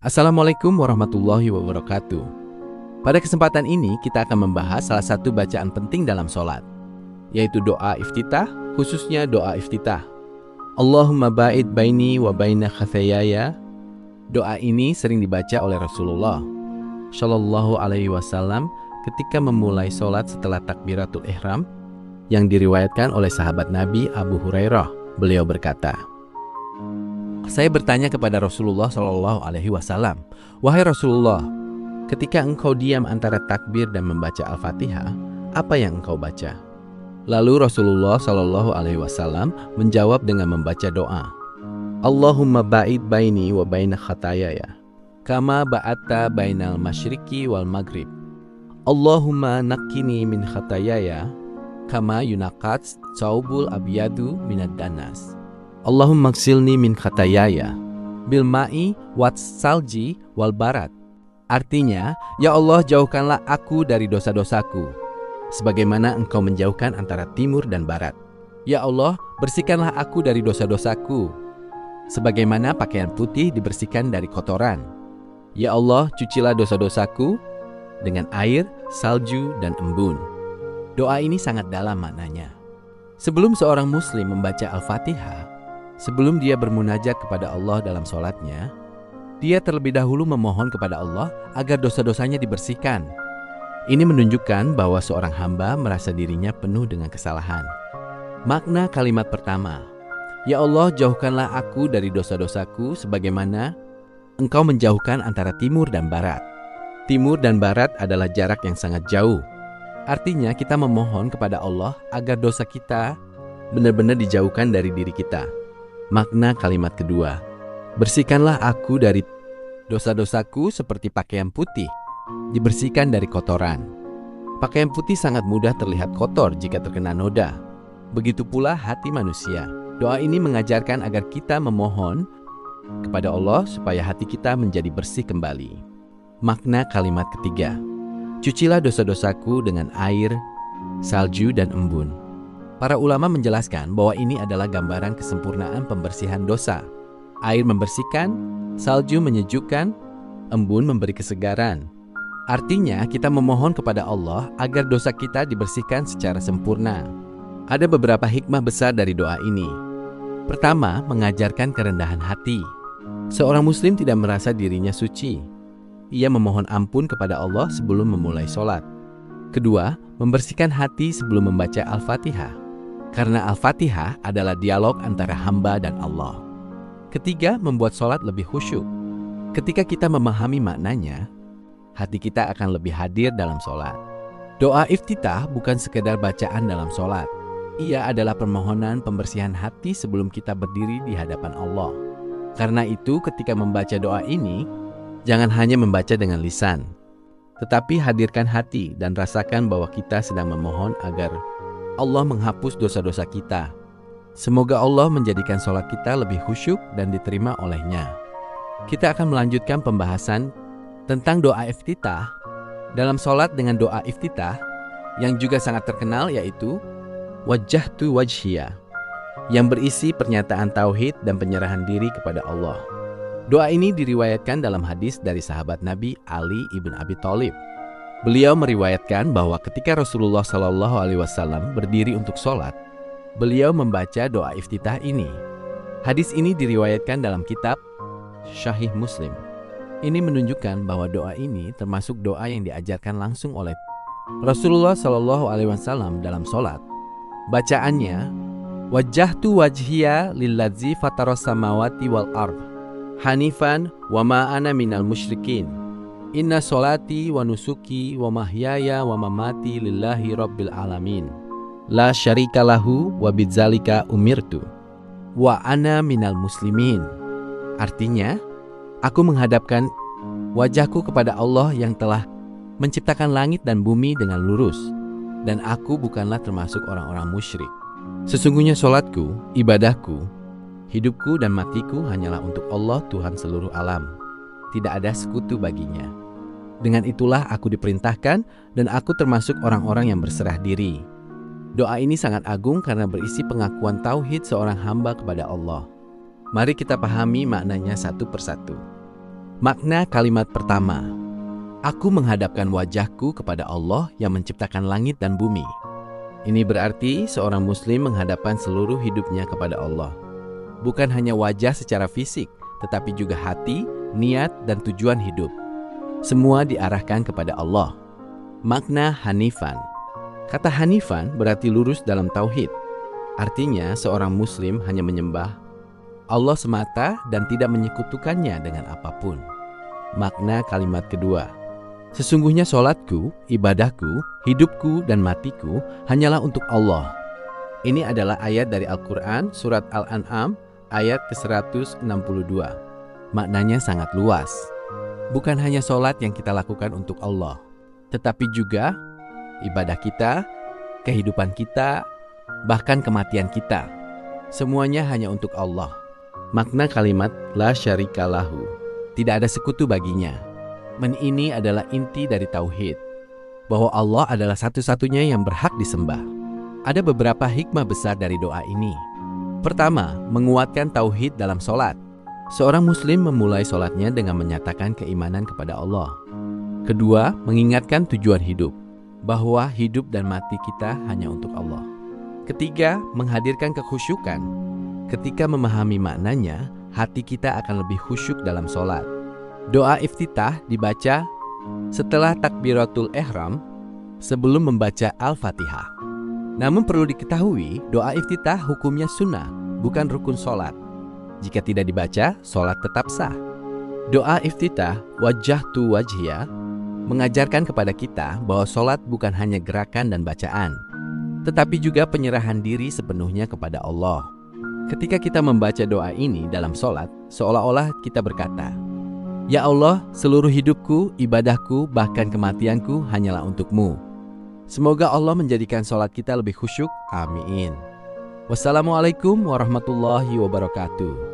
Assalamualaikum warahmatullahi wabarakatuh. Pada kesempatan ini kita akan membahas salah satu bacaan penting dalam sholat, yaitu doa iftitah, khususnya doa iftitah. Allahumma ba'id baini wa baina khatayaya. Doa ini sering dibaca oleh Rasulullah Shallallahu Alaihi Wasallam ketika memulai sholat setelah takbiratul ihram, yang diriwayatkan oleh sahabat Nabi Abu Hurairah. Beliau berkata, saya bertanya kepada Rasulullah Shallallahu Alaihi Wasallam, wahai Rasulullah, ketika engkau diam antara takbir dan membaca Al-Fatihah, apa yang engkau baca? Lalu Rasulullah Shallallahu Alaihi Wasallam menjawab dengan membaca doa, Allahumma ba'id baini wa baina khatayaya, kama ba'atta bainal masyriqi wal maghrib. Allahumma nakkini min khatayaya, kama yunaqat saubul abyadu minad danas. Allahumma gsilni min khatayaya bil ma'i wat salji wal barat. Artinya, ya Allah, jauhkanlah aku dari dosa-dosaku sebagaimana engkau menjauhkan antara timur dan barat. Ya Allah, bersihkanlah aku dari dosa-dosaku sebagaimana pakaian putih dibersihkan dari kotoran. Ya Allah, cucilah dosa-dosaku dengan air, salju, dan embun. Doa ini sangat dalam maknanya. Sebelum seorang muslim membaca Al-Fatihah, sebelum dia bermunajat kepada Allah dalam sholatnya, dia terlebih dahulu memohon kepada Allah agar dosa-dosanya dibersihkan. Ini menunjukkan bahwa seorang hamba merasa dirinya penuh dengan kesalahan. Makna kalimat pertama, ya Allah, jauhkanlah aku dari dosa-dosaku sebagaimana engkau menjauhkan antara timur dan barat. Timur dan barat adalah jarak yang sangat jauh. Artinya kita memohon kepada Allah agar dosa kita benar-benar dijauhkan dari diri kita. Makna kalimat kedua, bersihkanlah aku dari dosa-dosaku seperti pakaian putih dibersihkan dari kotoran. Pakaian putih sangat mudah terlihat kotor jika terkena noda. Begitu pula hati manusia. Doa ini mengajarkan agar kita memohon kepada Allah supaya hati kita menjadi bersih kembali. Makna kalimat ketiga, cucilah dosa-dosaku dengan air, salju, dan embun. Para ulama menjelaskan bahwa ini adalah gambaran kesempurnaan pembersihan dosa. Air membersihkan, salju menyejukkan, embun memberi kesegaran. Artinya kita memohon kepada Allah agar dosa kita dibersihkan secara sempurna. Ada beberapa hikmah besar dari doa ini. Pertama, mengajarkan kerendahan hati. Seorang muslim tidak merasa dirinya suci. Ia memohon ampun kepada Allah sebelum memulai sholat. Kedua, membersihkan hati sebelum membaca Al-Fatihah, karena Al-Fatihah adalah dialog antara hamba dan Allah. Ketiga, membuat sholat lebih khusyuk. Ketika kita memahami maknanya, hati kita akan lebih hadir dalam sholat. Doa iftitah bukan sekedar bacaan dalam sholat. Ia adalah permohonan pembersihan hati sebelum kita berdiri di hadapan Allah. Karena itu, ketika membaca doa ini, jangan hanya membaca dengan lisan, tetapi hadirkan hati dan rasakan bahwa kita sedang memohon agar Allah menghapus dosa-dosa kita. Semoga Allah menjadikan sholat kita lebih khusyuk dan diterima olehnya. Kita akan melanjutkan pembahasan tentang doa iftitah dalam sholat dengan doa iftitah yang juga sangat terkenal, yaitu wajjahtu wajhiya, yang berisi pernyataan tauhid dan penyerahan diri kepada Allah. Doa ini diriwayatkan dalam hadis dari sahabat Nabi Ali ibn Abi Thalib. Beliau meriwayatkan bahwa ketika Rasulullah Shallallahu Alaihi Wasallam berdiri untuk sholat, beliau membaca doa iftitah ini. Hadis ini diriwayatkan dalam kitab Sahih Muslim. Ini menunjukkan bahwa doa ini termasuk doa yang diajarkan langsung oleh Rasulullah Shallallahu Alaihi Wasallam dalam sholat. Bacaannya, wajjahtu wajhiya lilladzi fataras samawati wal ard hanifan wa ma ana minal musyrikin. Inna sholati wa nusuki wa mahyaya wa mamati lillahi rabbil alamin. La syarika lahu wa bidzalika umirtu. Wa ana minal muslimin. Artinya, aku menghadapkan wajahku kepada Allah yang telah menciptakan langit dan bumi dengan lurus, dan aku bukanlah termasuk orang-orang musyrik. Sesungguhnya sholatku, ibadahku, hidupku dan matiku hanyalah untuk Allah, Tuhan seluruh alam. Tidak ada sekutu baginya. Dengan itulah aku diperintahkan dan aku termasuk orang-orang yang berserah diri. Doa ini sangat agung karena berisi pengakuan tauhid seorang hamba kepada Allah. Mari kita pahami maknanya satu persatu. Makna kalimat pertama, aku menghadapkan wajahku kepada Allah yang menciptakan langit dan bumi. Ini berarti seorang muslim menghadapkan seluruh hidupnya kepada Allah. Bukan hanya wajah secara fisik, tetapi juga hati, niat, dan tujuan hidup. Semua diarahkan kepada Allah. Makna hanifan. Kata hanifan berarti lurus dalam tauhid. Artinya seorang muslim hanya menyembah Allah semata dan tidak menyekutukannya dengan apapun. Makna kalimat kedua, sesungguhnya sholatku, ibadahku, hidupku, dan matiku hanyalah untuk Allah. Ini adalah ayat dari Al-Quran, surat Al-An'am, ayat ke-162. Maknanya sangat luas. Bukan hanya sholat yang kita lakukan untuk Allah, tetapi juga ibadah kita, kehidupan kita, bahkan kematian kita. Semuanya hanya untuk Allah. Makna kalimat la syarika lahu, tidak ada sekutu baginya. Ini adalah inti dari tauhid, bahwa Allah adalah satu-satunya yang berhak disembah. Ada beberapa hikmah besar dari doa ini. Pertama, menguatkan tauhid dalam sholat. Seorang muslim memulai sholatnya dengan menyatakan keimanan kepada Allah. Kedua, mengingatkan tujuan hidup, bahwa hidup dan mati kita hanya untuk Allah. Ketiga, menghadirkan kekhusyukan. Ketika memahami maknanya, hati kita akan lebih khusyuk dalam sholat. Doa iftitah dibaca setelah takbiratul ihram sebelum membaca Al-Fatihah. Namun perlu diketahui, doa iftitah hukumnya sunnah, bukan rukun sholat. Jika tidak dibaca, sholat tetap sah. Doa iftitah wajjahtu wajhiya mengajarkan kepada kita bahwa sholat bukan hanya gerakan dan bacaan, tetapi juga penyerahan diri sepenuhnya kepada Allah. Ketika kita membaca doa ini dalam sholat, seolah-olah kita berkata, ya Allah, seluruh hidupku, ibadahku, bahkan kematianku hanyalah untuk-Mu. Semoga Allah menjadikan sholat kita lebih khusyuk. Amin. Wassalamualaikum warahmatullahi wabarakatuh.